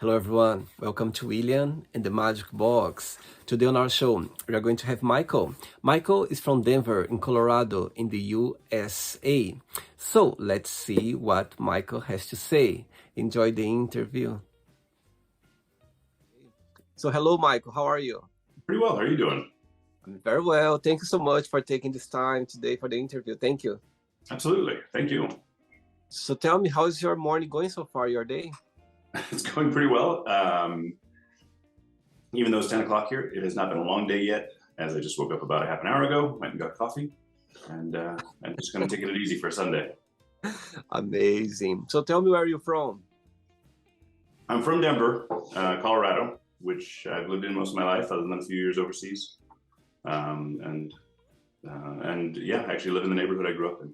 Hello everyone, welcome to William and the Magic Box. Today on our show, we are going to have Michael. Michael is from Denver in Colorado in the USA. So let's see what Michael has to say. Enjoy the interview. So hello Michael, how are you? Pretty well. How are you doing? I'm very well. Thank you so much for taking this time today for the interview. Thank you. Absolutely. Thank you. So tell me, how's your morning going so far, your day? It's going pretty well. Even though it's 10 o'clock here, it has not been a long day yet, as I just woke up about a half an hour ago, went and got coffee, and I'm just going to take it easy for Sunday. Amazing. So tell me, where are you from? I'm from Denver, Colorado, which I've lived in most of my life, other than a few years overseas. And yeah, I actually live in the neighborhood I grew up in.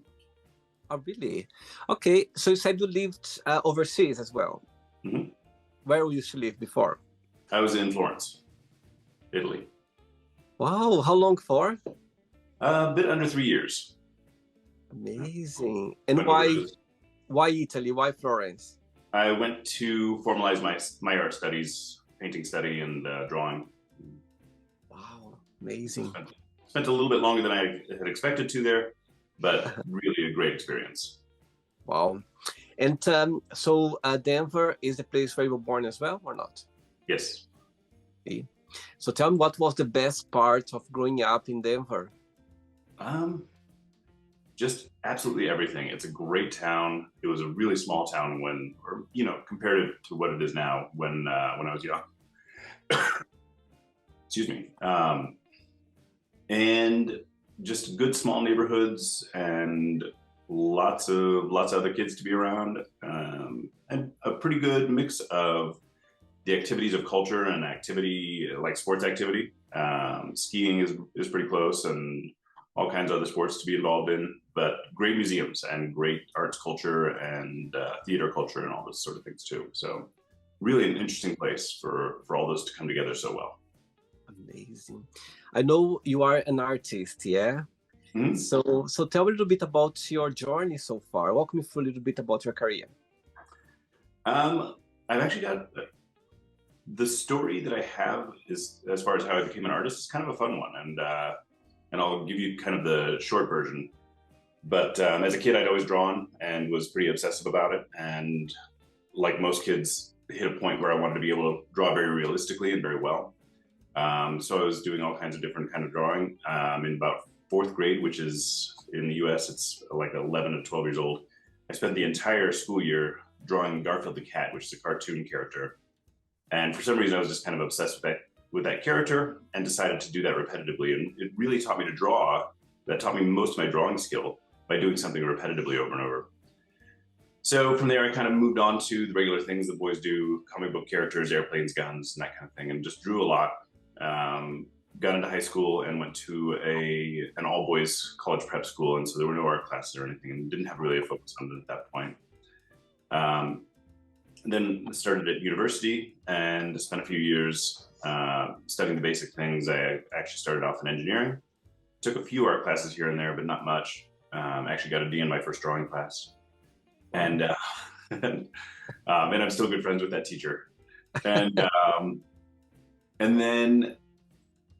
Oh, really? Okay, so you said you lived overseas as well. Mm-hmm. Where you used to live before? I was in Florence, Italy. Wow, how long for? A bit under 3 years. Amazing. And why Italy? Why Florence? I went to formalize my art studies, painting study and drawing. Wow, amazing. Spent a little bit longer than I had expected to there, but really a great experience. Wow. And so Denver is the place where you were born as well, or not? Yes. Okay. So tell me, what was the best part of growing up in Denver? Just absolutely everything. It's a great town. It was a really small town compared to what it is now when I was young. Excuse me. And just good small neighborhoods and lots of other kids to be around, and a pretty good mix of the activities of culture and activity, like sports activity. Skiing is pretty close, and all kinds of other sports to be involved in, but great museums and great arts culture and theater culture and all those sort of things too. So really an interesting place for all those to come together so well. Amazing. I know you are an artist, yeah? Mm-hmm. So tell me a little bit about your journey so far. Walk me through a little bit about your career. I've actually got the story that I have is, as far as how I became an artist, is kind of a fun one, and I'll give you kind of the short version. But as a kid, I'd always drawn and was pretty obsessive about it, and like most kids, hit a point where I wanted to be able to draw very realistically and very well. So I was doing all kinds of different kind of drawing. In about fourth grade, which is in the US, it's like 11 to 12 years old. I spent the entire school year drawing Garfield the cat, which is a cartoon character. And for some reason, I was just kind of obsessed with that character and decided to do that repetitively. And it really taught me to draw. That taught me most of my drawing skill by doing something repetitively over and over. So from there, I kind of moved on to the regular things that boys do, comic book characters, airplanes, guns, and that kind of thing, and just drew a lot. Got into high school and went to an all-boys college prep school, and so there were no art classes or anything, and didn't have really a focus on it at that point. Then started at university and spent a few years studying the basic things. I actually started off in engineering. Took a few art classes here and there, but not much. Actually got a D in my first drawing class. And I'm still good friends with that teacher. And then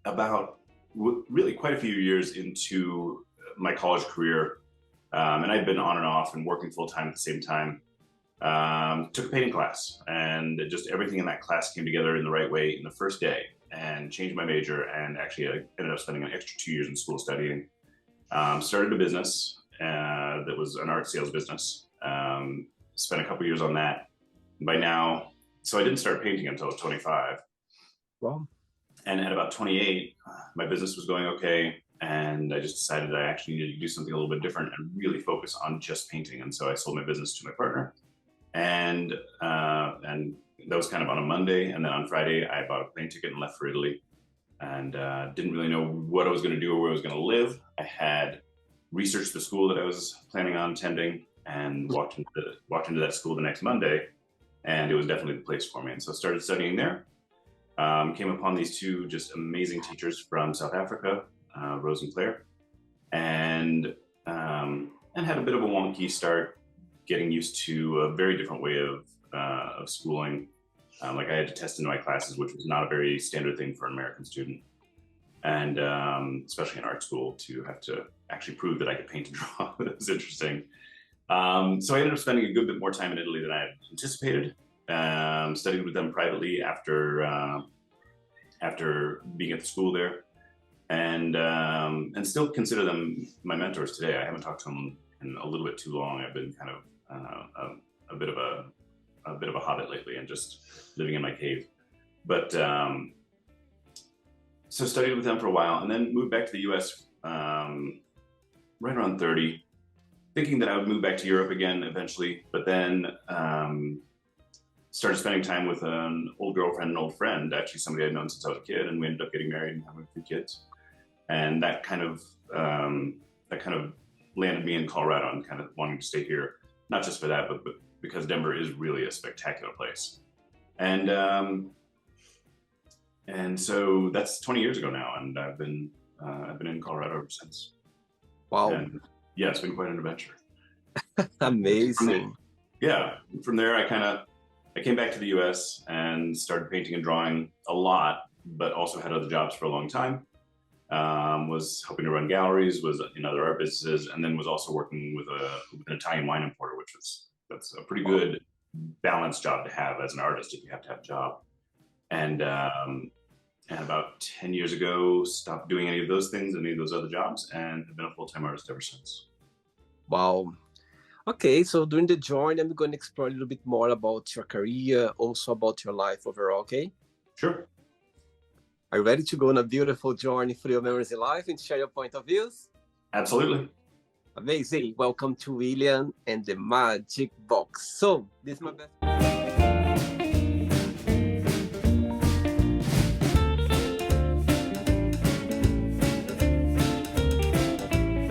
about really quite a few years into my college career, and I'd been on and off and working full time at the same time, took a painting class, and just everything in that class came together in the right way in the first day, and changed my major, and actually I ended up spending an extra 2 years in school studying. Started a business that was an art sales business. Spent a couple years on that. By now, so I didn't start painting until I was 25. Wow. And at about 28, my business was going okay, and I just decided I actually needed to do something a little bit different and really focus on just painting. And so I sold my business to my partner, and that was kind of on a Monday. And then on Friday, I bought a plane ticket and left for Italy, and didn't really know what I was going to do or where I was going to live. I had researched the school that I was planning on attending, and walked into that school the next Monday, and it was definitely the place for me. And so I started studying there. Came upon these two just amazing teachers from South Africa, Rose and Claire, and had a bit of a wonky start, getting used to a very different way of schooling. Like I had to test into my classes, which was not a very standard thing for an American student. And especially in art school, to have to actually prove that I could paint and draw. It was interesting. So I ended up spending a good bit more time in Italy than I had anticipated. Studied with them privately after being at the school there, and still consider them my mentors today. I haven't talked to them in a little bit too long. I've been kind of a bit of a hobbit lately and just living in my cave. But so studied with them for a while, and then moved back to the U.S. Right around 30, thinking that I would move back to Europe again eventually. But then started spending time with an old girlfriend and old friend, actually somebody I'd known since I was a kid, and we ended up getting married and having a few kids. And that kind of landed me in Colorado and kind of wanting to stay here, not just for that, but because Denver is really a spectacular place. And so that's 20 years ago now, and I've been in Colorado ever since. Wow. And yeah, it's been quite an adventure. Amazing. From there I came back to the US and started painting and drawing a lot, but also had other jobs for a long time. Was helping to run galleries, was in other art businesses, and then was also working with an Italian wine importer, that's a pretty good balanced job to have as an artist if you have to have a job. And about 10 years ago, stopped doing any of those things, any of those other jobs, and have been a full-time artist ever since. Wow. Okay, so during the journey, I'm going to explore a little bit more about your career, also about your life overall, okay? Sure. Are you ready to go on a beautiful journey through your memories in life and share your point of views? Absolutely. Amazing. Welcome to William and the Magic Box. So, this is my best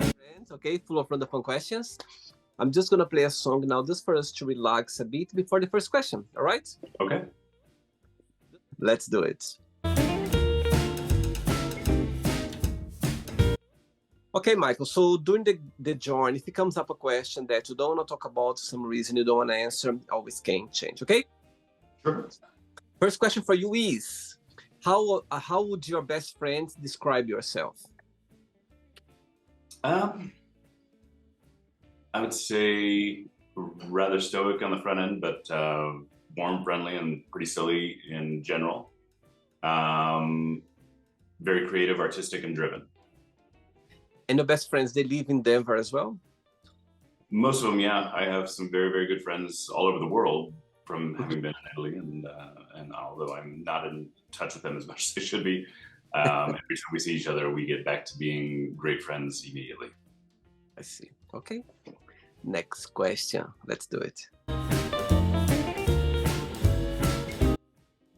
friends, okay? Full of random questions. I'm just going to play a song now just for us to relax a bit before the first question, all right? Okay. Let's do it. Okay, Michael, so during the journey, if it comes up a question that you don't want to talk about, some reason you don't want to answer, always can change, okay? Sure. First question for you is, how would your best friends describe yourself? I would say rather stoic on the front end, but warm, friendly, and pretty silly in general. Very creative, artistic, and driven. And your best friends, they live in Denver as well? Most of them, yeah. I have some very, very good friends all over the world from having been in Italy, and although I'm not in touch with them as much as I should be, every time we see each other, we get back to being great friends immediately. I see. Okay. Next question. Let's do it.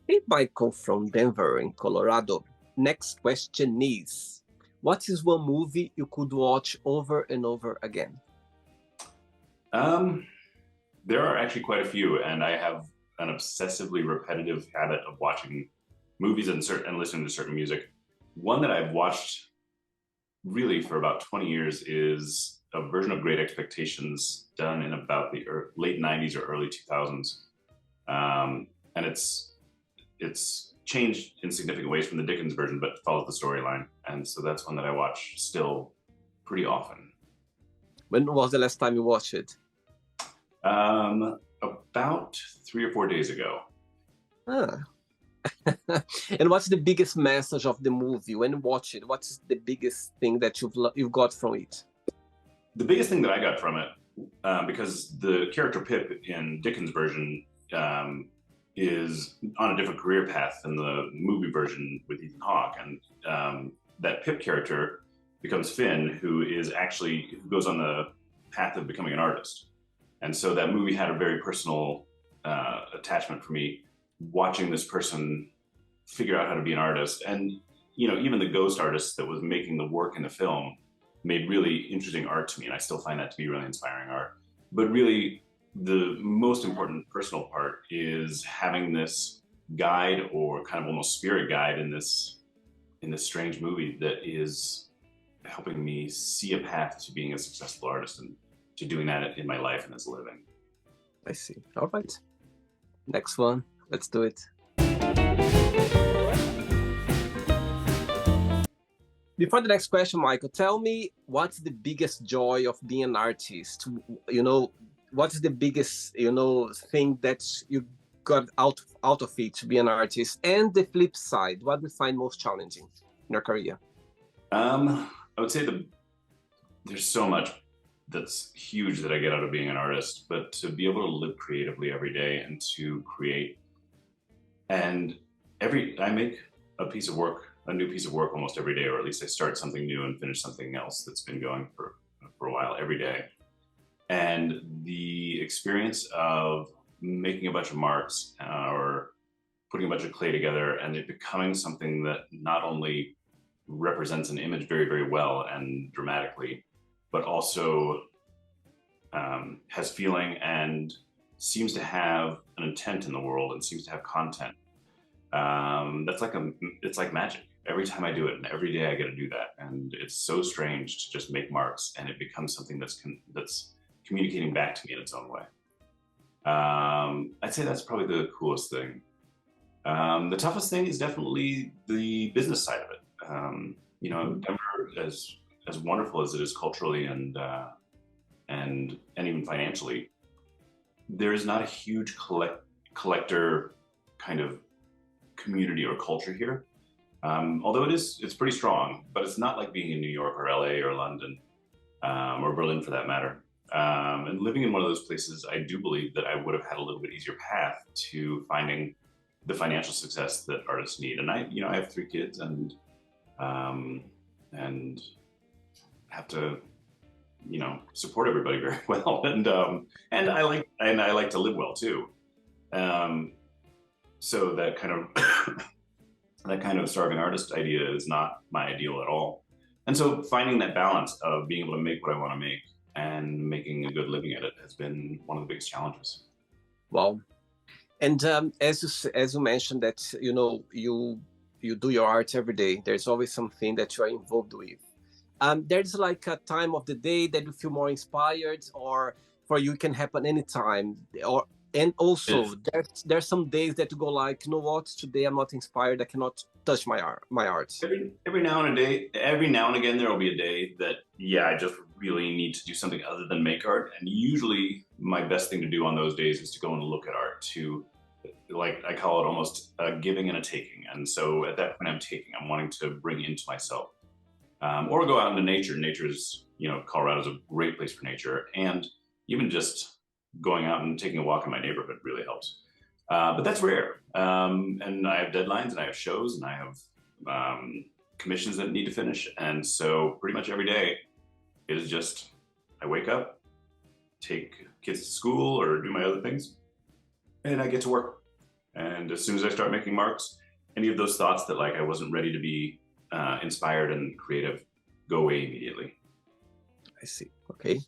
Hey, Michael from Denver in Colorado. Next question is, what is one movie you could watch over and over again? There are actually quite a few, and I have an obsessively repetitive habit of watching movies and listening to certain music. One that I've watched really for about 20 years is a version of Great Expectations done in about the late 90s or early 2000s. And it's changed in significant ways from the Dickens version, but follows the storyline. And so that's one that I watch still pretty often. When was the last time you watched it? About 3 or 4 days ago. Ah. And what's the biggest message of the movie when you watch it? What's the biggest thing that you've got from it? The biggest thing that I got from it, because the character Pip in Dickens' version is on a different career path than the movie version with Ethan Hawke, and that Pip character becomes Finn, who goes on the path of becoming an artist. And so that movie had a very personal attachment for me, watching this person figure out how to be an artist. And, you know, even the ghost artist that was making the work in the film made really interesting art to me. And I still find that to be really inspiring art. But really, the most important personal part is having this guide, or kind of almost spirit guide, in this strange movie that is helping me see a path to being a successful artist and to doing that in my life and as a living. I see. All right. Next one. Let's do it. Before the next question, Michael, tell me what's the biggest joy of being an artist? What's the biggest, thing that you got out of it to be an artist? And the flip side, what do you find most challenging in your career? I would say there's so much that's huge that I get out of being an artist, but to be able to live creatively every day and to create, and I make a new piece of work almost every day, or at least I start something new and finish something else that's been going for a while every day. And the experience of making a bunch of marks or putting a bunch of clay together and it becoming something that not only represents an image very, very well and dramatically, but also has feeling and seems to have an intent in the world and seems to have content. It's like magic. Every time I do it, and every day I get to do that, and it's so strange to just make marks, and it becomes something that's communicating back to me in its own way. I'd say that's probably the coolest thing. The toughest thing is definitely the business side of it. Denver, as wonderful as it is culturally and even financially, there is not a huge collector kind of community or culture here. Although it's pretty strong, but it's not like being in New York or LA or London or Berlin for that matter. And living in one of those places, I do believe that I would have had a little bit easier path to finding the financial success that artists need. And I have 3 kids and have to, support everybody very well. And I like to live well too. So that kind of starving artist idea is not my ideal at all. And so finding that balance of being able to make what I want to make and making a good living at it has been one of the biggest challenges. Wow. And as you mentioned that, you do your art every day, there's always something that you are involved with. There's like a time of the day that you feel more inspired, or for you it can happen anytime, and also there's some days that you go like, you know what, today I'm not inspired, I cannot touch my art. Every now and again there will be a day that I just really need to do something other than make art, and usually my best thing to do on those days is to go and look at art, to, like, I call it almost a giving and a taking. And so at that point I'm wanting to bring into myself, or go out into nature. Nature's, Colorado is a great place for nature, and even just going out and taking a walk in my neighborhood really helps. But that's rare. And I have deadlines and I have shows and I have commissions that need to finish. And so pretty much every day it is just, I wake up, take kids to school or do my other things, and I get to work. And as soon as I start making marks, any of those thoughts that like I wasn't ready to be inspired and creative go away immediately. I see. Okay.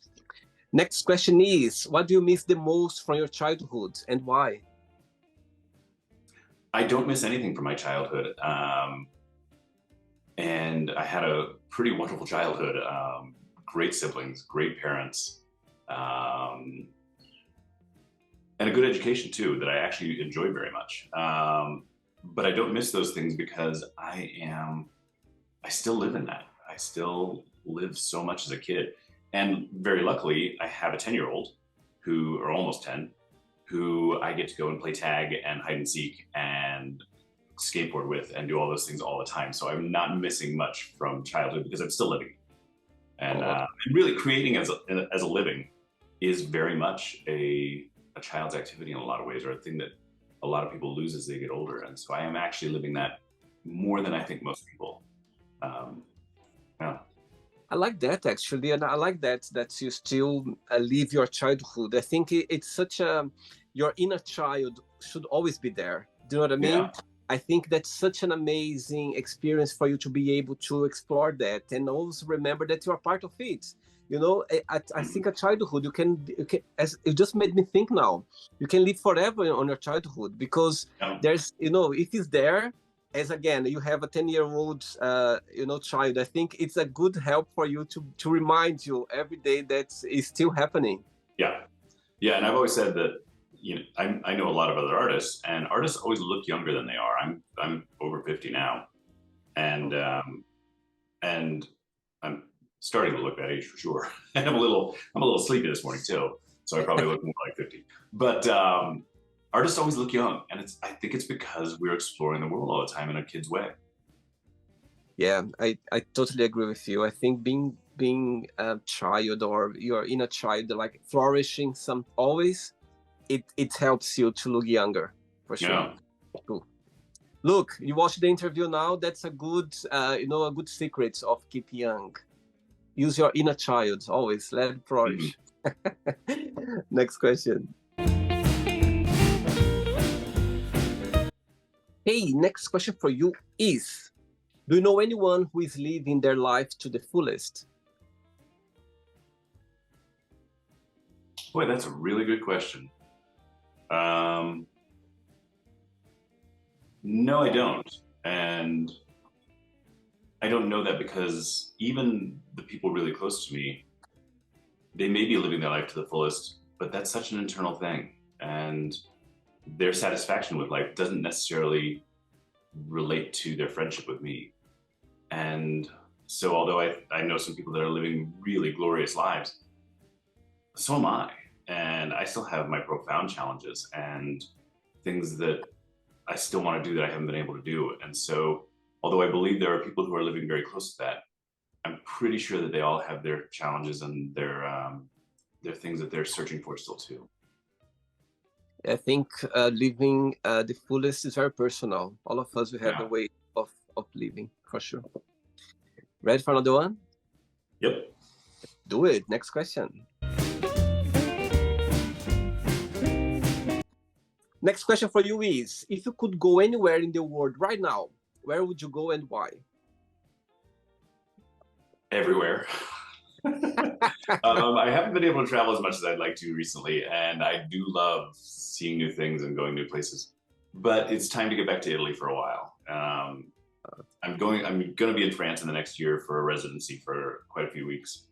Next question is, what do you miss the most from your childhood and why? I don't miss anything from my childhood. And I had a pretty wonderful childhood. Great siblings, great parents, and a good education too, that I actually enjoyed very much. But I don't miss those things because I still live in that. I still live so much as a kid. And very luckily, I have a 10-year-old or almost 10, who I get to go and play tag and hide and seek and skateboard with and do all those things all the time. So I'm not missing much from childhood because I'm still living. And really creating as a living is very much a child's activity in a lot of ways, or a thing that a lot of people lose as they get older. And so I am actually living that more than I think most people. I like that actually, and I like that you still live your childhood. I think it's such your inner child should always be there. Do you know what I mean? Yeah. I think that's such an amazing experience for you to be able to explore that and also remember that you are part of it. I think a childhood, you can, as it just made me think now, you can live forever on your childhood because there's, if it's there, as again, you have a 10-year-old, child, I think it's a good help for you to remind you every day that it's still happening. Yeah. And I've always said that, I know a lot of other artists, and artists always look younger than they are. I'm over 50 now, and and I'm starting to look that age for sure. And I'm a little sleepy this morning too, so I probably look more like 50. But artists always look young, and I think it's because we're exploring the world all the time in a kid's way. Yeah, I totally agree with you. I think being a child, or you're in a child, like flourishing always, it helps you to look younger, for sure. Yeah. Cool. Look, you watch the interview now. That's a good, a good secret of keep young. Use your inner child always. Let it flourish. Mm-hmm. Next question. Hey, next question for you is: do you know anyone who is living their life to the fullest? Boy, that's a really good question. No, I don't. And I don't know that because even the people really close to me, they may be living their life to the fullest, but that's such an internal thing. And their satisfaction with life doesn't necessarily relate to their friendship with me. And so although I know some people that are living really glorious lives, so am I. And I still have my profound challenges and things that I still want to do that I haven't been able to do. And so although I believe there are people who are living very close to that, I'm pretty sure that they all have their challenges and their things that they're searching for still too. I think living the fullest is very personal. All of us, we have a way of living, for sure. Ready for another one? Yep. Do it. Next question. Next question for you is: if you could go anywhere in the world right now, where would you go and why? Everywhere. I haven't been able to travel as much as I'd like to recently, and I do love seeing new things and going new places. But it's time to get back to Italy for a while. I'm going to be in France in the next year for a residency for quite a few weeks,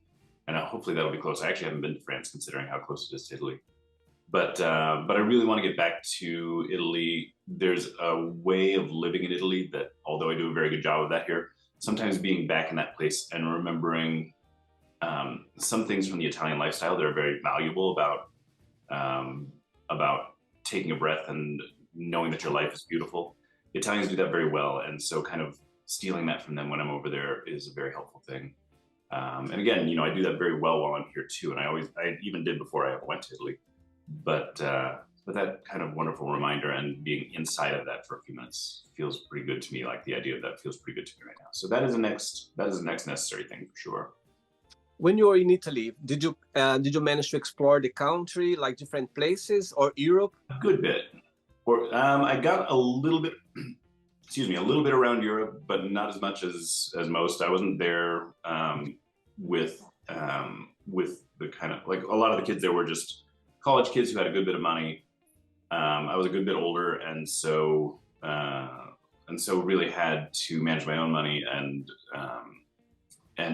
and hopefully that'll be close. I actually haven't been to France, considering how close it is to Italy. But I really want to get back to Italy. There's a way of living in Italy that, although I do a very good job of that here, sometimes being back in that place and remembering some things from the Italian lifestyle that are very valuable about taking a breath and knowing that your life is beautiful. The Italians do that very well, and so kind of stealing that from them when I'm over there is a very helpful thing. And again, I do that very well while I'm here too, and I even did before I went to Italy. But that kind of wonderful reminder and being inside of that for a few minutes feels pretty good to me. Like the idea of that feels pretty good to me right now. So that is the next necessary thing for sure. When you were in Italy, did you manage to explore the country, like different places, or Europe? A good bit. Or I got a little bit, excuse me, a little bit around Europe, but not as much as most. I wasn't there with the kind of, like, a lot of the kids there were just college kids who had a good bit of money. I was a good bit older, and so really had to manage my own money and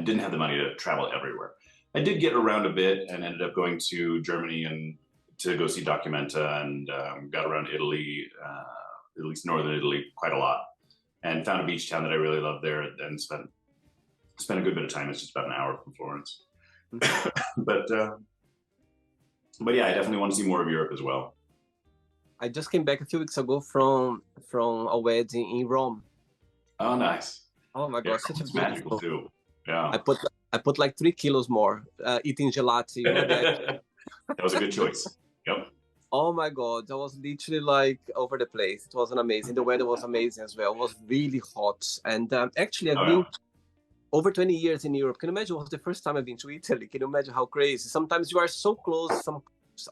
didn't have the money to travel everywhere. I did get around a bit and ended up going to Germany and to go see Documenta, and got around Italy, at least northern Italy, quite a lot, and found a beach town that I really loved there, and spent a good bit of time. It's just about an hour from Florence. But yeah, I definitely want to see more of Europe as well. I just came back a few weeks ago from a wedding in Rome. Oh, nice. Oh my God, such a magical too. Yeah. I put like 3 kilos more eating gelato. That was a good choice. Yep. Oh my God, I was literally like over the place. It was amazing. The weather was amazing as well. It was really hot. And actually, I've been over 20 years in Europe. Can you imagine? It was the first time I've been to Italy. Can you imagine how crazy? Sometimes you are so close.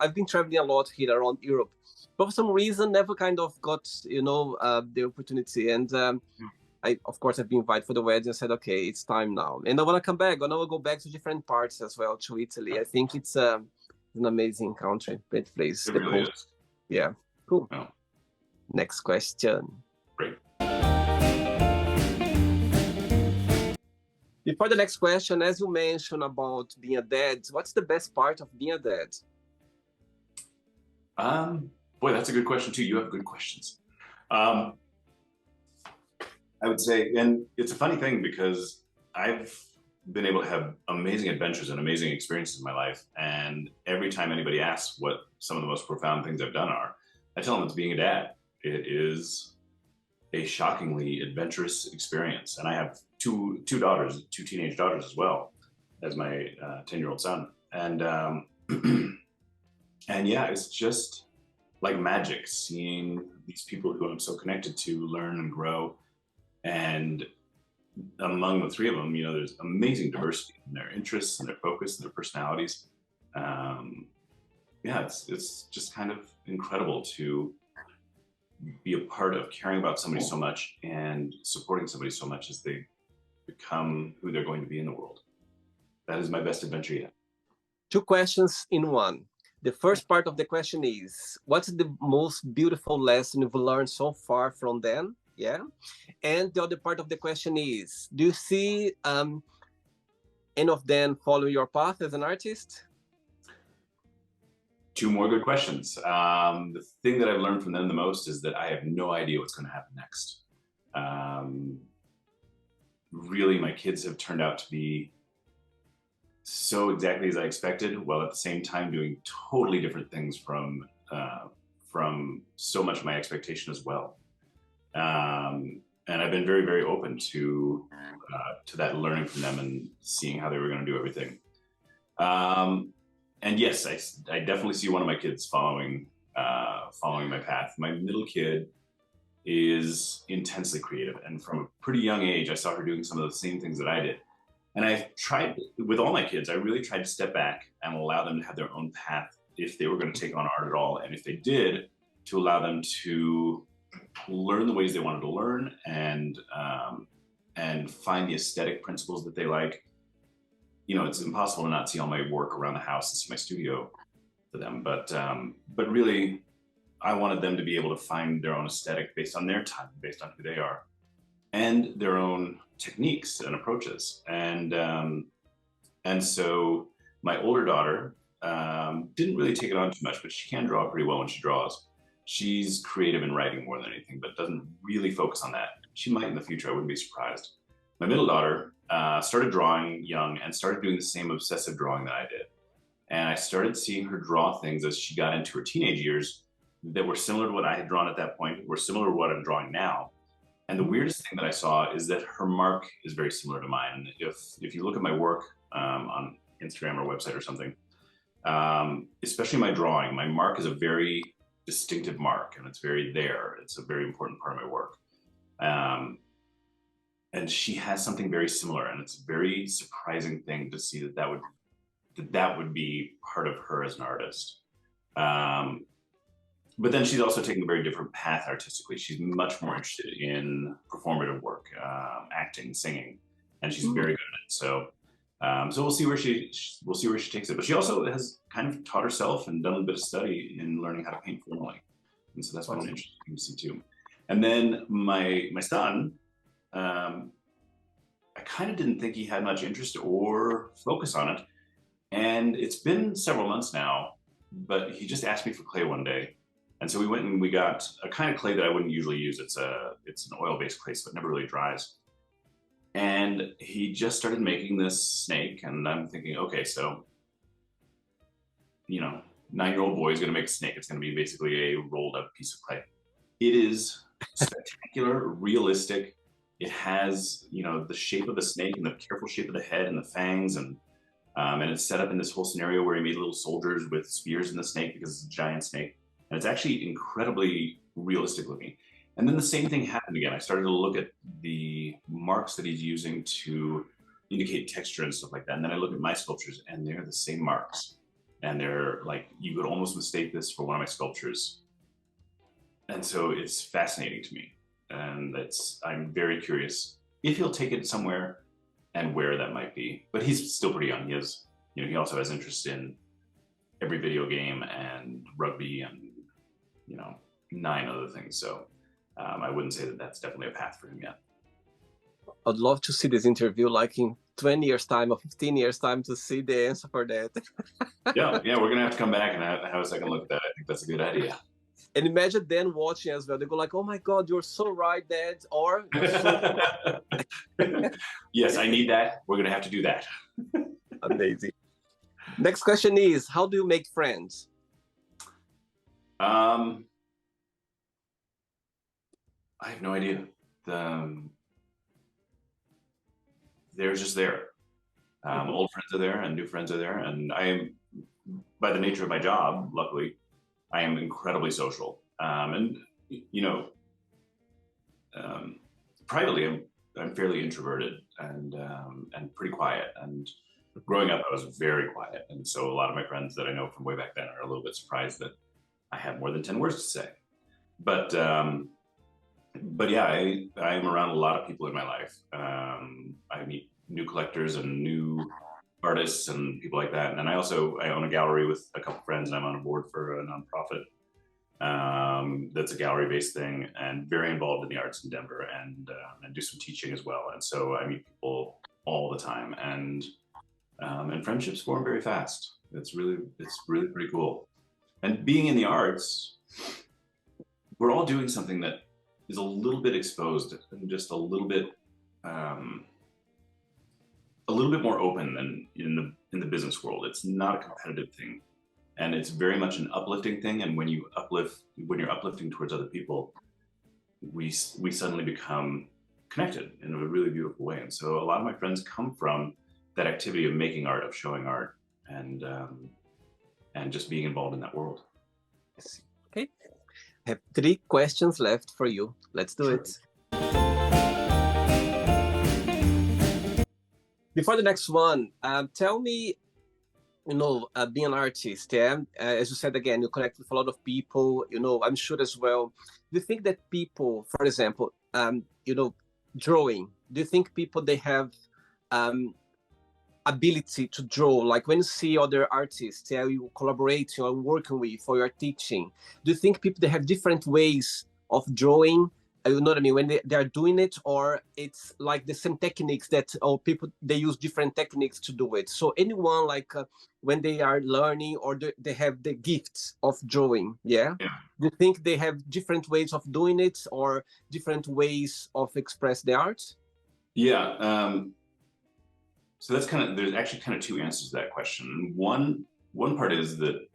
I've been traveling a lot here around Europe, but for some reason, never kind of got, the opportunity. And of course, I've been invited for the wedding and said, okay, it's time now. And I want to come back. And I will go back to different parts as well, to Italy. I think it's an amazing country, great place. It really is. Yeah, cool. Oh. Next question. Great. Before the next question, as you mentioned about being a dad, what's the best part of being a dad? Boy, that's a good question too. You have good questions. Um, I would say, and it's a funny thing because I've been able to have amazing adventures and amazing experiences in my life. And every time anybody asks what some of the most profound things I've done are, I tell them it's being a dad. It is a shockingly adventurous experience. And I have two daughters, two teenage daughters as well as my 10-year-old son. And and yeah, it's just like magic seeing these people who I'm so connected to learn and grow. And among the three of them, there's amazing diversity in their interests and their focus and their personalities. Um, yeah, it's just kind of incredible to be a part of caring about somebody so much and supporting somebody so much as they become who they're going to be in the world. That is my best adventure yet. Two questions in one. The first part of the question is, what's the most beautiful lesson you've learned so far from them? Yeah. And the other part of the question is, do you see any of them follow your path as an artist? Two more good questions. The thing that I've learned from them the most is that I have no idea what's going to happen next. Really, my kids have turned out to be so exactly as I expected, while at the same time doing totally different things from so much of my expectation as well. And I've been very, very open to that learning from them and seeing how they were going to do everything. And yes, I definitely see one of my kids following my path. My middle kid is intensely creative, and from a pretty young age, I saw her doing some of the same things that I did. And I tried with all my kids. I really tried to step back and allow them to have their own path if they were going to take on art at all, and if they did, to allow them to learn the ways they wanted to learn and find the aesthetic principles that they like. It's impossible to not see all my work around the house and see my studio for them, but really, I wanted them to be able to find their own aesthetic based on their time, based on who they are, and their own techniques and approaches. And so my older daughter didn't really take it on too much, but she can draw pretty well when she draws. She's creative in writing more than anything, but doesn't really focus on that. She might in the future, I wouldn't be surprised. My middle daughter started drawing young and started doing the same obsessive drawing that I did. And I started seeing her draw things as she got into her teenage years that were similar to what I had drawn at that point, were similar to what I'm drawing now. And the weirdest thing that I saw is that her mark is very similar to mine. If you look at my work on Instagram or website or something, especially my drawing, my mark is a very distinctive mark, and it's very there. It's a very important part of my work. And she has something very similar, and it's a very surprising thing to see that would be part of her as an artist. But then she's also taking a very different path artistically. She's much more interested in performative work, acting, singing, and she's very good at it. So we'll see where she takes it. But she also has kind of taught herself and done a bit of study in learning how to paint formally, and so that's been interesting to see too. And then my son, I kind of didn't think he had much interest or focus on it, and it's been several months now. But he just asked me for clay one day. And so we went and we got a kind of clay that I wouldn't usually use. It's an oil-based clay, so it never really dries. And he just started making this snake, and I'm thinking, okay, so 9-year-old boy is going to make a snake. It's going to be basically a rolled up piece of clay. It is spectacular, realistic. It has the shape of the snake and the careful shape of the head and the fangs, and it's set up in this whole scenario where he made little soldiers with spears in the snake because it's a giant snake. And it's actually incredibly realistic looking. And then the same thing happened again. I started to look at the marks that he's using to indicate texture and stuff like that. And then I look at my sculptures, and they're the same marks. And they're like, you could almost mistake this for one of my sculptures. And so it's fascinating to me. And I'm very curious if he'll take it somewhere and where that might be. But he's still pretty young. He also has interest in every video game and rugby and 9 other things. So I wouldn't say that that's definitely a path for him yet. I'd love to see this interview like in 20 years time or 15 years time to see the answer for that. Yeah, we're gonna have to come back and have a second look at that. I think that's a good idea. And imagine then watching as well. They go like, "Oh my God, you're so right, Dad," or "You're so Yes, I need that. We're gonna have to do that. amazing." Next question is, how do you make friends? I have no idea. They're just there. Old friends are there and new friends are there. And I am, by the nature of my job, luckily, I am incredibly social. And, you know, privately, I'm fairly introverted and pretty quiet. And growing up, I was very quiet. And so a lot of my friends that I know from way back then are a little bit surprised that I have more than 10 words to say. But yeah, I'm around a lot of people in my life. I meet new collectors and new artists and people like that. And I own a gallery with a couple friends, and I'm on a board for a nonprofit that's a gallery-based thing, and very involved in the arts in Denver, and do some teaching as well. And so I meet people all the time, and friendships form very fast. It's really pretty cool. And being in the arts, we're all doing something that is a little bit exposed and just a little bit more open than in the business world. It's not a competitive thing, and it's very much an uplifting thing. And when you're uplifting towards other people, we suddenly become connected in a really beautiful way. And so a lot of my friends come from that activity of making art, of showing art, and just being involved in that world. Okay. I have 3 questions left for you. Let's do it. Before the next one, tell me, being an artist, as you said again, you connect with a lot of people, I'm sure as well. Do you think that people, for example, drawing, do you think people, they have ability to draw, like when you see other artists you collaborating or working with for your teaching, do you think people, they have different ways of drawing, you know what I mean, when they are doing it, or it's like the same techniques that, or people, they use different techniques to do it? So anyone, like when they are learning, or they have the gifts of drawing, do you think they have different ways of doing it, or different ways of express the art? So there's actually kind of 2 answers to that question. One part is that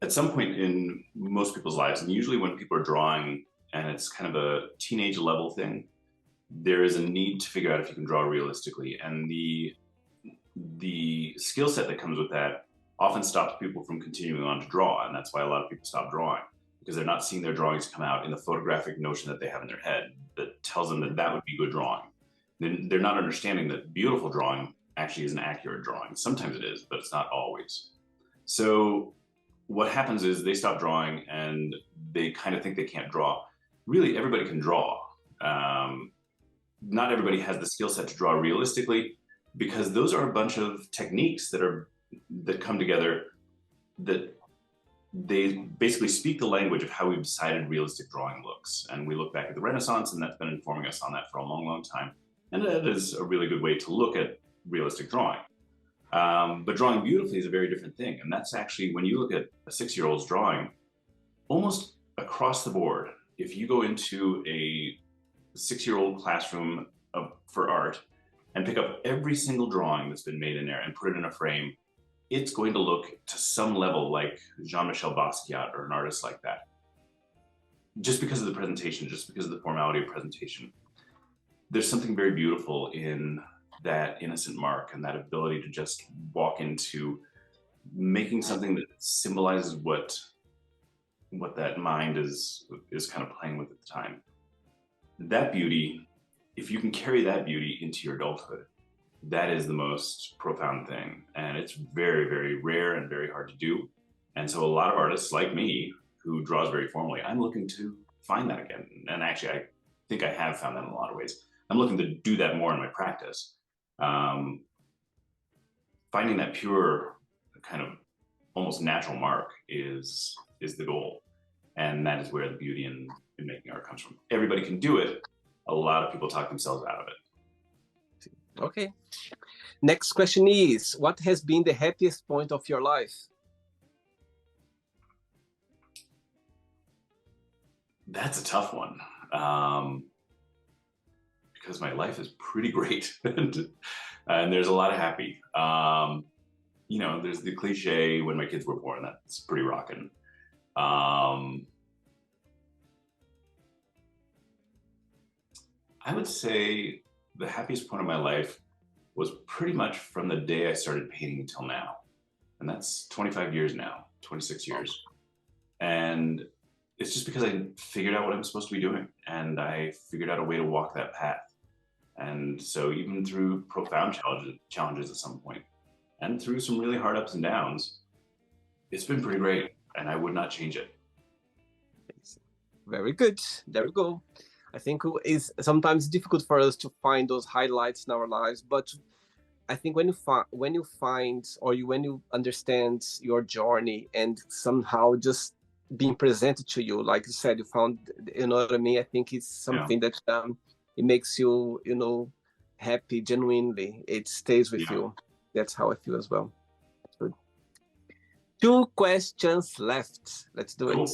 at some point in most people's lives, and usually when people are drawing and it's kind of a teenage level thing, there is a need to figure out if you can draw realistically. And the skill set that comes with that often stops people from continuing on to draw. And that's why a lot of people stop drawing, because they're not seeing their drawings come out in the photographic notion that they have in their head that tells them that would be good drawing. Then they're not understanding that beautiful drawing actually is an accurate drawing. Sometimes it is, but it's not always. So what happens is they stop drawing and they kind of think they can't draw. Really, everybody can draw. Not everybody has the skill set to draw realistically, because those are a bunch of techniques that come together, that they basically speak the language of how we've decided realistic drawing looks. And we look back at the Renaissance, and that's been informing us on that for a long, long time. And that is a really good way to look at realistic drawing. But drawing beautifully is a very different thing. And that's actually, when you look at a 6-year-old's drawing, almost across the board, if you go into a 6-year-old classroom for art and pick up every single drawing that's been made in there and put it in a frame, it's going to look to some level like Jean-Michel Basquiat or an artist like that. Just because of the presentation, just because of the formality of presentation. There's something very beautiful in that innocent mark and that ability to just walk into making something that symbolizes what that mind is kind of playing with at the time. That beauty, if you can carry that beauty into your adulthood, that is the most profound thing. And it's very, very rare and very hard to do. And so a lot of artists like me, who draws very formally, I'm looking to find that again. And actually, I think I have found that in a lot of ways. I'm looking to do that more in my practice. Finding that pure, kind of almost natural mark is the goal. And that is where the beauty in making art comes from. Everybody can do it. A lot of people talk themselves out of it. Okay. Next question is, what has been the happiest point of your life? That's a tough one. Because my life is pretty great and there's a lot of happy. There's the cliche when my kids were born, that's pretty rocking. I would say the happiest point of my life was pretty much from the day I started painting until now. And that's 25 years now, 26 years. And it's just because I figured out what I'm supposed to be doing and I figured out a way to walk that path. And so even through profound challenges at some point and through some really hard ups and downs, it's been pretty great and I would not change it. Very good. There we go. I think it's sometimes difficult for us to find those highlights in our lives, but I think when you find or when you understand your journey and somehow just being presented to you, like you said, you found, you know what I mean? I think it's something that it makes you, happy genuinely. It stays with you. That's how I feel as well. Good. 2 questions left. Let's do it.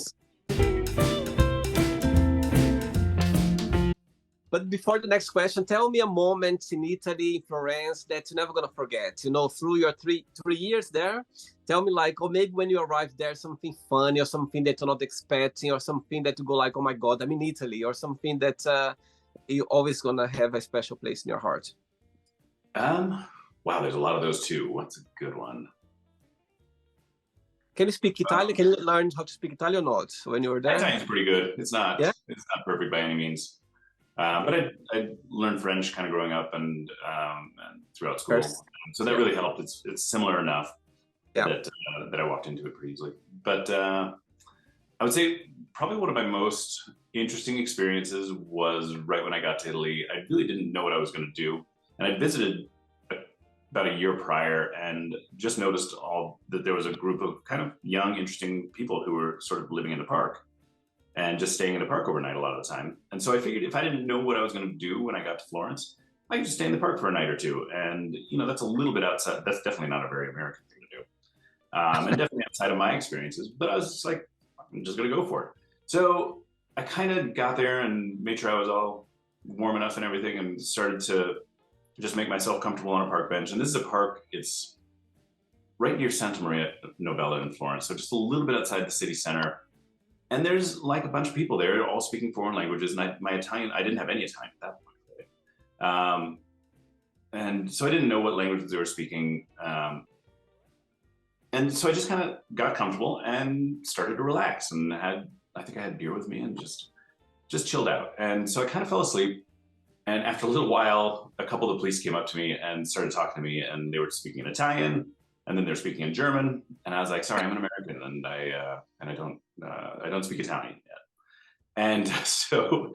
But before the next question, tell me a moment in Italy, in Florence, that you're never going to forget. Through your three years there, tell me or maybe when you arrived there, something funny or something that you're not expecting or something that you go like, oh my God, I'm in Italy, or something that you're always going to have a special place in your heart. Wow, there's a lot of those too. What's a good one? Can you speak Italian? Can you learn how to speak Italian or not when you were there? Italian's pretty good. It's not perfect by any means. But I learned French kind of growing up and throughout school, so that really helped. It's similar enough that I walked into it pretty easily. But I would say probably one of my most interesting experiences was right when I got to Italy. I really didn't know what I was going to do, and I visited about a year prior and just noticed that there was a group of kind of young, interesting people who were sort of living in the park and just staying in the park overnight a lot of the time. And so I figured if I didn't know what I was going to do when I got to Florence, I could just stay in the park for a night or two. And, that's a little bit outside. That's definitely not a very American thing to do. And definitely outside of my experiences. But I was just like, I'm just going to go for it. So I kind of got there and made sure I was all warm enough and everything and started to just make myself comfortable on a park bench. And this is a park, it's right near Santa Maria Novella in Florence. So just a little bit outside the city center. And there's like a bunch of people there all speaking foreign languages. And my Italian, I didn't have any Italian at that point. Really. And so I didn't know what languages they were speaking. And so I just kind of got comfortable and started to relax and I think I had beer with me and just chilled out. And so I kind of fell asleep. And after a little while, a couple of the police came up to me and started talking to me and they were speaking in Italian. And then they're speaking in German, and I was like, "Sorry, I'm an American, and I don't speak Italian yet." And so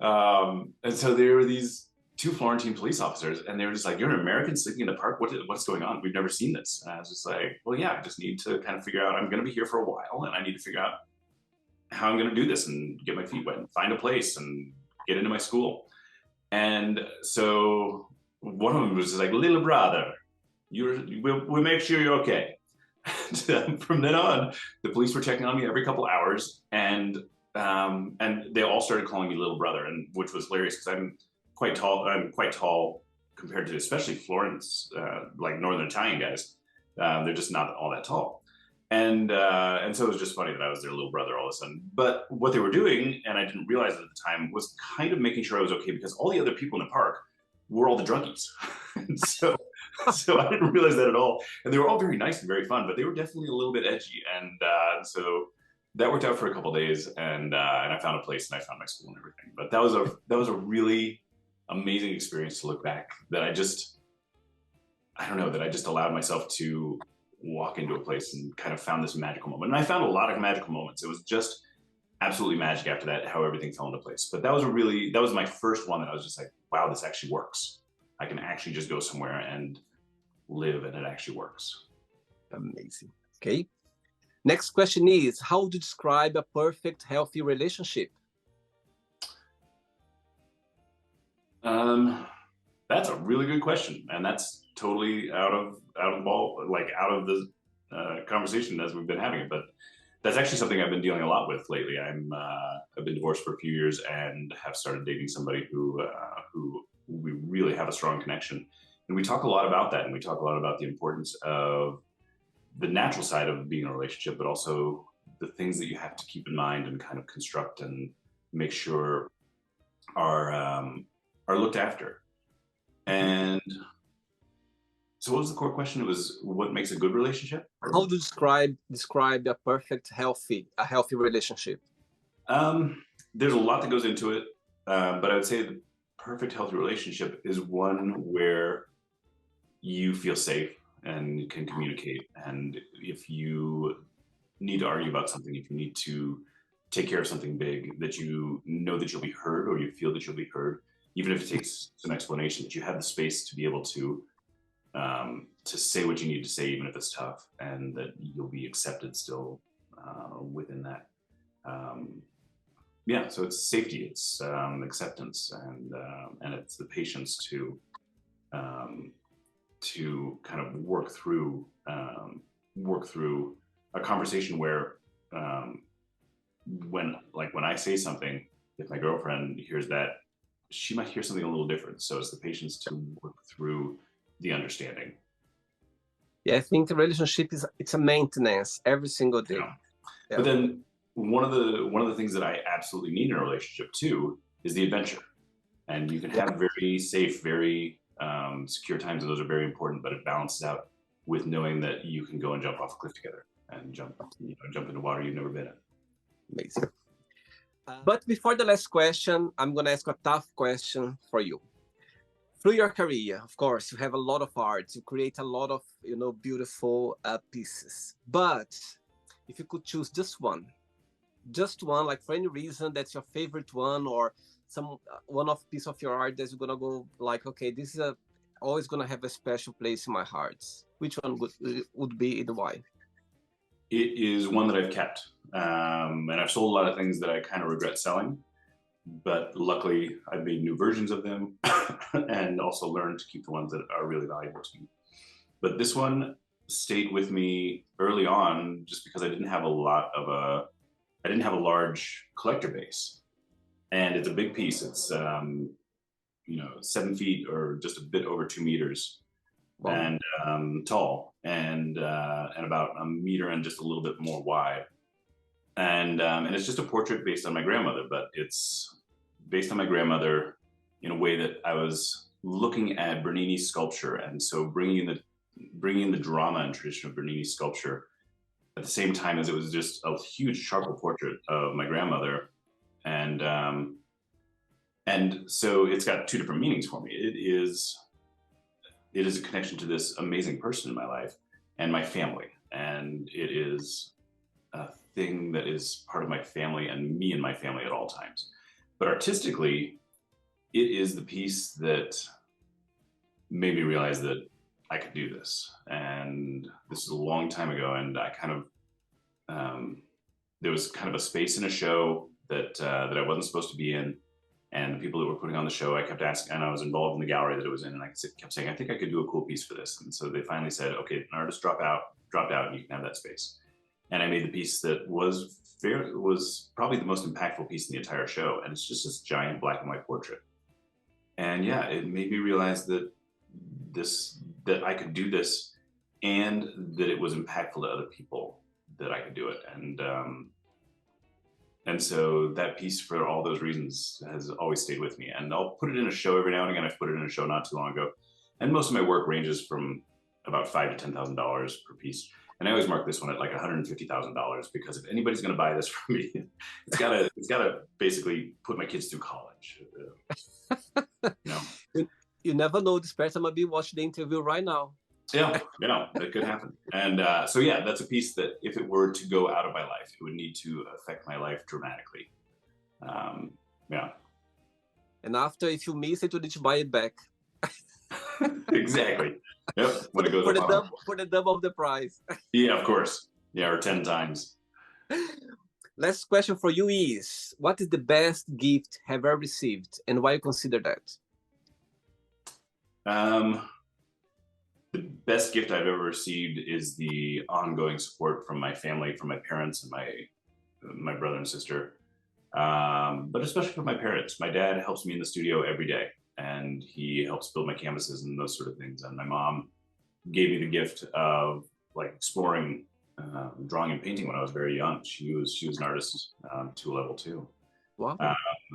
there were these 2 Florentine police officers, and they were just like, "You're an American sleeping in the park? What's going on? We've never seen this." And I was just like, "Well, yeah, I just need to kind of figure out. I'm going to be here for a while, and I need to figure out how I'm going to do this and get my feet wet and find a place and get into my school." And so one of them was just like, "Little brother, we'll make sure you're okay." And from then on, the police were checking on me every couple hours, and they all started calling me little brother, and which was hilarious because I'm quite tall. I'm quite tall compared to especially Florence, like Northern Italian guys. They're just not all that tall, and so it was just funny that I was their little brother all of a sudden. But what they were doing, and I didn't realize it at the time, was kind of making sure I was okay because all the other people in the park were all the druggies. So I didn't realize that at all. And they were all very nice and very fun, but they were definitely a little bit edgy. And so that worked out for a couple of days, and I found a place and I found my school and everything. But that was a really amazing experience to look back. That I just allowed myself to walk into a place and kind of found this magical moment. And I found a lot of magical moments. It was just absolutely magic after that, how everything fell into place. But that was my first one that I was just like, wow, this actually works. I can actually just go somewhere and live and it actually works. Amazing. Okay. Next question is, how do you describe a perfect, healthy relationship? That's a really good question, and that's totally out of the ball, like out of the conversation as we've been having it. But that's actually something I've been dealing a lot with lately. I've been divorced for a few years and have started dating somebody who we really have a strong connection, and we talk a lot about that, and we talk a lot about the importance of the natural side of being in a relationship, but also the things that you have to keep in mind and kind of construct and make sure are looked after. And so what was the core question? It was what makes a good relationship? How do you describe a perfect, a healthy relationship? There's a lot that goes into it, but I would say the perfect healthy relationship is one where you feel safe and can communicate. And if you need to argue about something, if you need to take care of something big, that you know that you'll be heard, or you feel that you'll be heard, even if it takes some explanation, that you have the space to be able to say what you need to say, even if it's tough, and that you'll be accepted still within that. Yeah, so it's safety, it's acceptance, and it's the patience to kind of work through a conversation where when I say something, if my girlfriend hears that, she might hear something a little different. So it's the patience to work through the understanding. Yeah, I think the relationship it's a maintenance every single day. Yeah. But then one of the things that I absolutely need in a relationship too is the adventure. And you can have very safe, very secure times, and those are very important, but it balances out with knowing that you can go and jump off a cliff together and jump into water you've never been in. Amazing. But before the last question, I'm going to ask a tough question for you. Through your career, of course, you have a lot of art. You create a lot of, beautiful pieces. But if you could choose just one, like for any reason, that's your favorite one, or one of piece of your art that's going to go like, okay, this is always going to have a special place in my heart. Which one would be and why? It is one that I've kept. And I've sold a lot of things that I kind of regret selling, but luckily I've made new versions of them and also learned to keep the ones that are really valuable to me. But this one stayed with me early on just because I didn't have a large collector base. And it's a big piece. It's 7 feet or just a bit over 2 meters. Wow. And tall, and about a meter and just a little bit more wide. And it's just a portrait based on my grandmother, but it's based on my grandmother in a way that I was looking at Bernini's sculpture, and so bringing the drama and tradition of Bernini's sculpture at the same time as it was just a huge charcoal portrait of my grandmother, and so it's got two different meanings for me. It is a connection to this amazing person in my life and my family, and it is a thing that is part of my family and me and my family at all times. But artistically, it is the piece that made me realize that I could do this. And this is a long time ago, and I kind of there was kind of a space in a show that I wasn't supposed to be in. And the people that were putting on the show, I kept asking, and I was involved in the gallery that it was in, and I kept saying, I think I could do a cool piece for this. And so they finally said, okay, an artist dropped out, and you can have that space. And I made the piece that was probably the most impactful piece in the entire show. And it's just this giant black and white portrait. And yeah, it made me realize that I could do this, and that it was impactful to other people, that I could do it. And so that piece, for all those reasons, has always stayed with me. And I'll put it in a show every now and again. I've put it in a show not too long ago. And most of my work ranges from about $5,000 to $10,000 per piece. And I always mark this one at like $150,000, because if anybody's going to buy this from me, it's gotta basically put my kids through college. You never know. This person might be watching the interview right now. Yeah, that could happen. And so yeah, that's a piece that if it were to go out of my life, it would need to affect my life dramatically. Yeah. And after, if you miss it, you need to buy it back. Exactly. Yep. When it goes for the double of the price. Yeah, of course. Yeah, or 10 times. Last question for you is, what is the best gift you have ever received, and why you consider that? Um, the best gift I've ever received is the ongoing support from my family, from my parents and my brother and sister. But especially from my parents. My dad helps me in the studio every day, and he helps build my canvases and those sort of things. And my mom gave me the gift of like exploring drawing and painting when I was very young. She was an artist to a level too. Wow.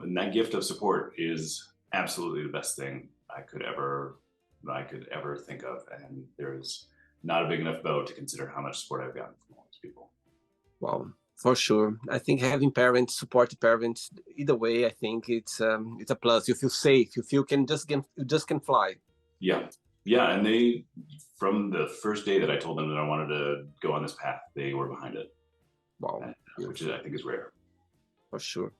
And that gift of support is absolutely the best thing I could ever think of. And there's not a big enough boat to consider how much support I've gotten from all these people. Wow, for sure. I think having parents, support parents, either way, I think it's a plus. You feel safe. You feel you just can fly. Yeah, yeah, and they from the first day that I told them that I wanted to go on this path, they were behind it. Wow, which I think is rare. For sure.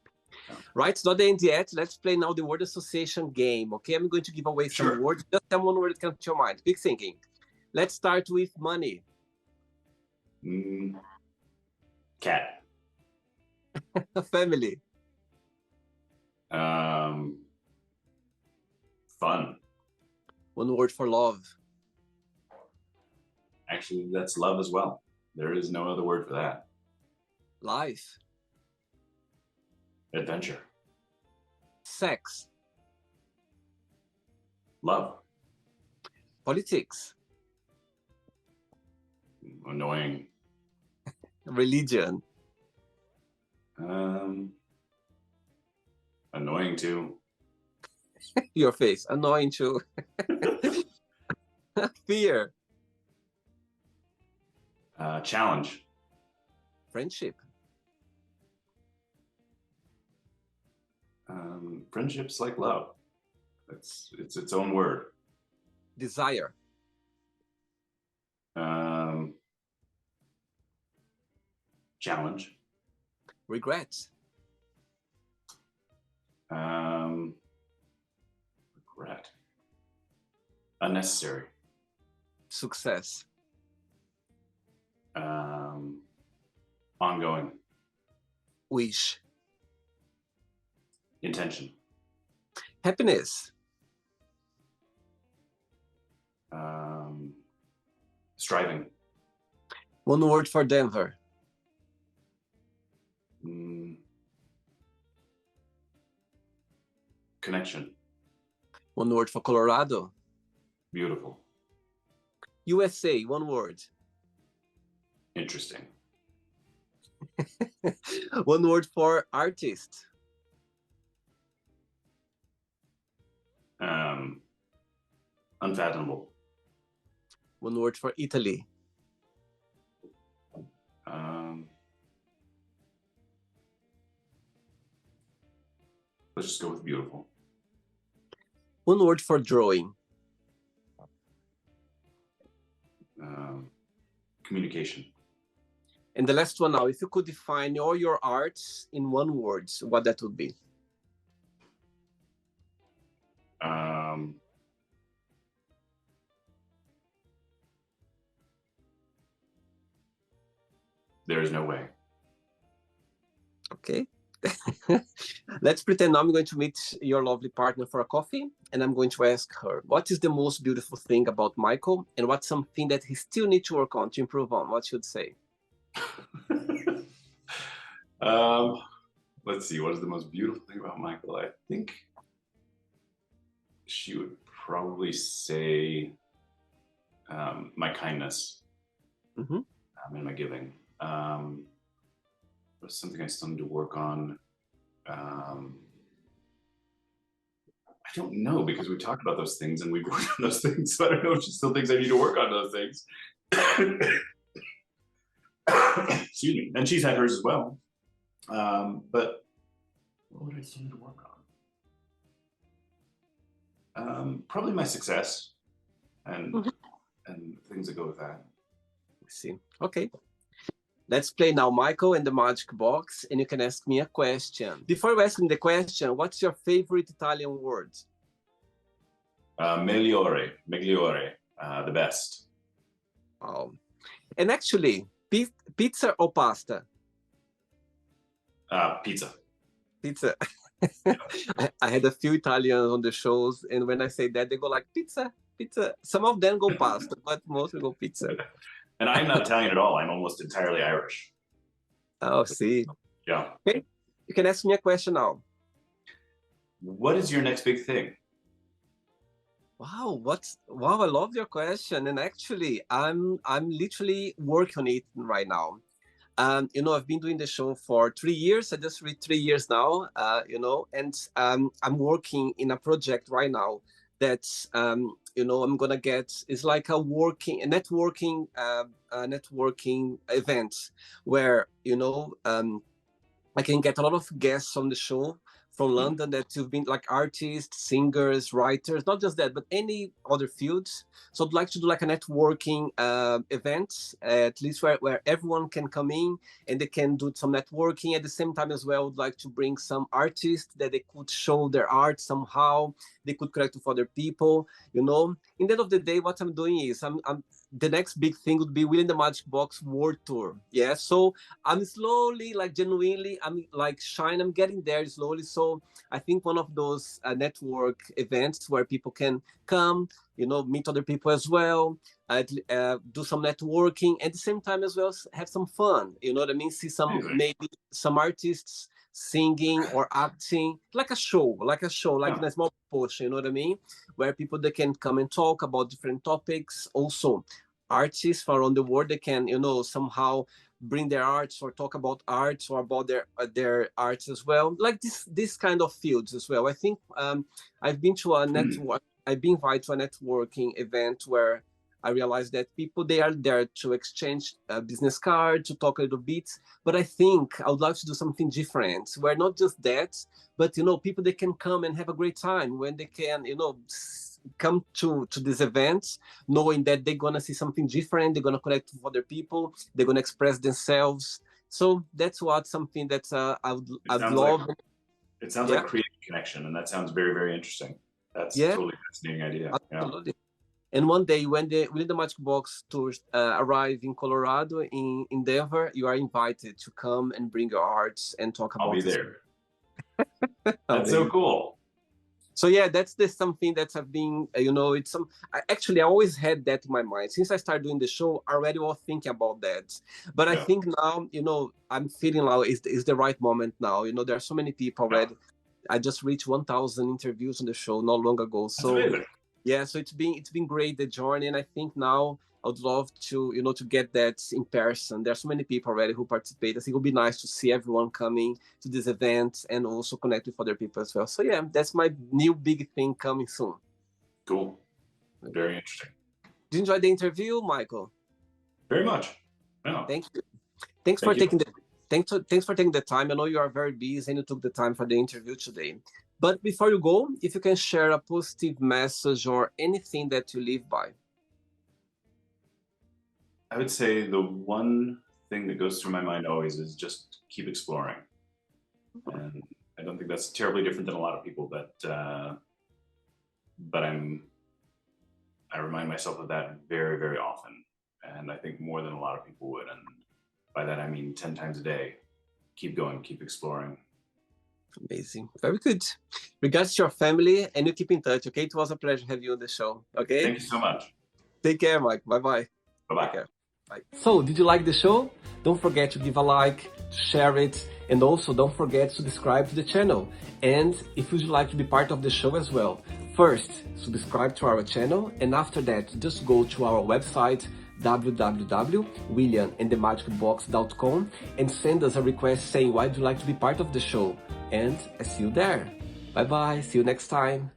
Yeah. Right, it's not the end yet. Let's play now the word association game. Okay, I'm going to give away some words. Just tell one word that comes to your mind. Big thinking. Let's start with money. Cat. Family. Fun. One word for love. Actually, that's love as well. There is no other word for that. Life. Adventure. Sex. Love. Politics. Annoying. Religion. Annoying too. Your face. Annoying too. Fear. Challenge. Friendship. Friendship's like love. It's its own word. Desire. Challenge. Regrets. Regret. Unnecessary. Success. Ongoing. Wish. Intention. Happiness. Striving. One word for Denver. Connection. One word for Colorado. Beautiful. USA, one word. Interesting. One word for artist. Unfathomable. One word for Italy. Let's just go with beautiful. One word for drawing. Communication. And the last one now, if you could define all your arts in one word, what that would be? There is no way. Okay. Let's pretend I'm going to meet your lovely partner for a coffee, and I'm going to ask her, what is the most beautiful thing about Michael, and what's something that he still needs to work on, to improve on? What should say? Let's see, what is the most beautiful thing about Michael? I think she would probably say my kindness and my giving. But something I still need to work on. I don't know, because we talked about those things and we've worked on those things. So I don't know if she still thinks I need to work on those things. Excuse me. And she's had hers as well. But what would I still need to work on? Probably my success and things that go with that. I see. Okay. Let's play now Michael and the Magic Box, and you can ask me a question. Before asking the question, what's your favorite Italian word? Migliore, the best. Oh. And actually, pizza or pasta? Pizza. Pizza. I had a few Italians on the shows, and when I say that, they go like, pizza. pizza. Some of them go pasta, but mostly go pizza. And I'm not Italian at all. I'm almost entirely Irish. Oh, see. Yeah. Okay, you can ask me a question now. What is your next big thing? Wow, wow, I love your question. And actually, I'm literally working on it right now. I've been doing the show for 3 years. I just read 3 years now, and I'm working in a project right now that's, I'm gonna get, it's like a networking event where, I can get a lot of guests on the show from London that you've been like artists, singers, writers, not just that, but any other fields. So I'd like to do like a networking event, at least where everyone can come in and they can do some networking. At the same time as well, I'd like to bring some artists that they could show their art somehow. They could connect with other people, In the end of the day, what I'm doing is I'm the next big thing would be William the Magic Box World Tour. Yeah, so I'm slowly, like genuinely, I'm like I'm getting there slowly. So I think one of those network events where people can come, meet other people as well, do some networking, at the same time as well, have some fun. You know what I mean? See maybe some artists singing or acting, like a show, like in a small portion. You know what I mean? Where people they can come and talk about different topics. Also, artists from around the world they can somehow bring their arts or talk about arts or about their arts as well, like this kind of fields as well. I think I've been to a network. I've been invited to a networking event where I realized that people they are there to exchange business cards, to talk a little bit. But I think I would like to do something different, where not just that, but people they can come and have a great time when they can come to this event knowing that they're gonna see something different, they're gonna connect with other people, they're gonna express themselves. So that's something that I'd love. It sounds like creative connection, and that sounds very, very interesting. That's a totally fascinating idea. Absolutely. And one day when the Magic Box tours arrive in Colorado, in Denver, you are invited to come and bring your arts and talk about it. I'll be there. That's so cool. So yeah, that's something that I've been, I always had that in my mind. Since I started doing the show, I already was thinking about that. But I think now, I'm feeling like it's the right moment now. There are so many people already. I just reached 1,000 interviews on the show not long ago. So that's amazing. Yeah, so it's been great, the journey, and I think now I would love to to get that in person. There are so many people already who participate. I think it would be nice to see everyone coming to this event and also connect with other people as well. So yeah, that's my new big thing coming soon. Cool. Very interesting. Did you enjoy the interview, Michael? Very much. Yeah. Thank you. Thanks for taking the time. I know you are very busy and you took the time for the interview today. But before you go, if you can share a positive message or anything that you live by. I would say the one thing that goes through my mind always is just keep exploring. And I don't think that's terribly different than a lot of people, but I remind myself of that very, very often. And I think more than a lot of people would. And by that, I mean 10 times a day. Keep going, keep exploring. Amazing. Very good. Regards to your family, and you keep in touch, okay? It was a pleasure having you on the show, okay? Thank you so much. Take care, Mike. Bye-bye. Bye-bye. Bye. So, did you like the show? Don't forget to give a like, to share it, and also don't forget to subscribe to the channel. And if you'd like to be part of the show as well, first, subscribe to our channel, and after that, just go to our website, www.williamandthemagicbox.com, and send us a request saying why would you like to be part of the show. And I see you there. Bye-bye. See you next time.